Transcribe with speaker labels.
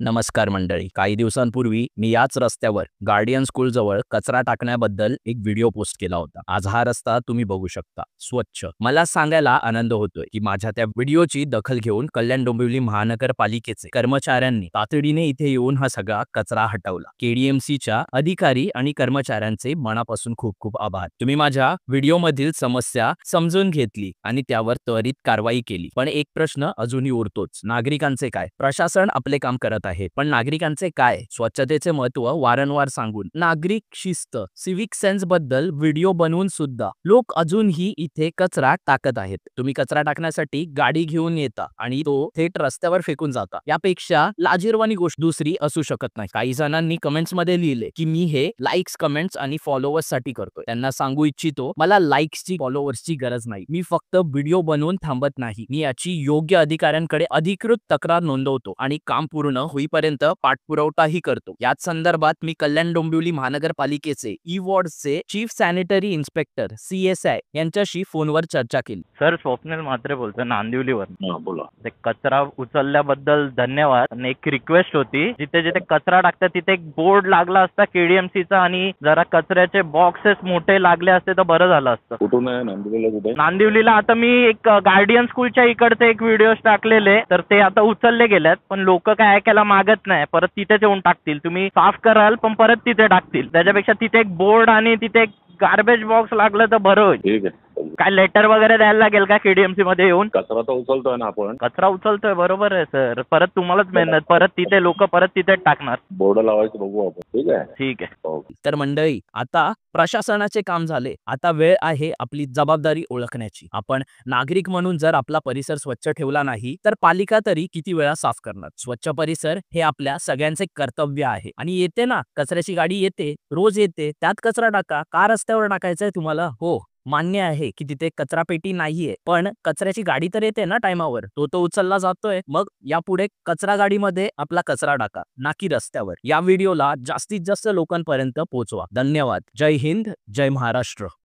Speaker 1: नमस्कार मंडळी. काही दिवसांपूर्वी मी याच रस्त्यावर गार्डियन स्कूल जवळ कचरा टाकण्याबद्दल एक व्हिडिओ पोस्ट केला होता. आज हा रस्ता तुम्ही बघू शकता, स्वच्छ. मला सांगायला आनंद होतोय की माझ्या त्या व्हिडिओची दखल घेऊन कल्याण डोंबिवली महानगरपालिकेचे कर्मचाऱ्यांनी तातडीने इथे येऊन हा सगळा कचरा हटवला. केडीएमसीच्या अधिकारी आणि कर्मचाऱ्यांचे मनापासून खूप खूप आभार. तुम्ही माझ्या व्हिडिओमधील समस्या समजून घेतली आणि त्यावर त्वरित कारवाई केली. पण एक प्रश्न अजूनही उरतोच. नागरिकांचे काय? प्रशासन आपले काम करत आहे, पण नागरिकांचे काय? स्वच्छतेचे महत्त्व वारंवार सांगून, नागरिक शिस्त, सिव्हिक सेन्स बद्दल व्हिडिओ बनवून सुद्धा लोक अजूनही इथे कचरा टाकत आहेत. तुम्ही कचरा टाकण्यासाठी गाडी घेऊन येता आणि तो थेट रस्त्यावर फेकून जाता. यापेक्षा लाजिरवाणी गोष्ट दुसरी असू शकत नाही. काही जणांनी कमेंट्स मध्ये लिहिले की मी हे लाईक्स, कमेंट्स आणि फॉलोअर्स साठी करतोय. त्यांना सांगू इच्छितो, मला लाईक्सची, फॉलोअर्सची गरज नाही. मी फक्त व्हिडिओ बनवून थांबत नाही. मी याची योग्य अधिकाऱ्यांकडे अधिकृत तक्रार नोंदवतो आणि काम पूर्ण होईपर्यंत पाठपुरावाही करतो. याच संदर्भात मी कल्याण डोंबिवली महानगरपालिकेचे ई वॉर्डचे चीफ सॅनिटरी इन्स्पेक्टर CSI यांच्याशी फोनवर चर्चा केली.
Speaker 2: सर, स्वप्नील म्हात्रे बोलतोय नांदिवलीवर.
Speaker 3: बोला.
Speaker 2: ते कचरा उचलल्याबद्दल धन्यवाद. आणि एक रिक्वेस्ट होती, जिथे जिथे कचरा टाकतात तिथे एक बोर्ड लागला असता KDMCचा आणि जरा कचऱ्याचे बॉक्सेस मोठे लागले असते तर बरं झालं असतं.
Speaker 3: कुठून आहे नांदिवलीला? कुठे?
Speaker 2: नांदिवलीला आता मी एक गार्डियन स्कूलच्या इकडचे एक व्हिडिओ टाकलेले, तर ते आता उचलले गेल्यात, पण लोक काय ऐकायला मागत नाही. परत तिथेच येऊन टाकतील. तुम्ही साफ कराल पण परत तिथे टाकतील. त्याच्यापेक्षा तिथे एक बोर्ड आणि तिथे एक गार्बेज बॉक्स लागलं तर बरं होईल.
Speaker 3: ठीक आहे.
Speaker 2: काय लेटर वगैरे द्यायला लागेल का KDMC मध्ये येऊन?
Speaker 3: कचरा तर उचलतोय ना आपण.
Speaker 2: कचरा उचलतोय, बरोबर आहे सर. परत तुम्हालाच मेहनत, परत तिथे लोक परत तिथे टाकणार.
Speaker 3: बोर्ड लावायचं बघू आपण. ठीक आहे.
Speaker 2: ठीक आहे.
Speaker 3: हो.
Speaker 1: तर मंडळी, आता प्रशासनाचे काम झाले. आता वेळ आहे आपली जबाबदारी ओळखण्याची. आपण नागरिक म्हणून जर आपला परिसर स्वच्छ ठेवला नाही तर पालिका तरी किती वेळा साफ करणार? स्वच्छ परिसर हे आपल्या सगळ्यांचे कर्तव्य आहे. आणि येते ना, कचऱ्याची गाडी येते, रोज येते, त्यात कचरा टाका. का रस्त्यावर टाकायचंय तुम्हाला? हो, मान्य आहे की तिथे कचरा पेटी नाहीये, पण कचऱ्याची गाडी तर येते ना टाइमावर. तो उचलला जातोय. मग यापुढे कचरा गाडीमध्ये आपला कचरा टाका, ना की रस्त्यावर. या व्हिडिओला जास्तीत जास्त लोकांपर्यंत पोहोचवा. धन्यवाद. जय हिंद, जय महाराष्ट्र.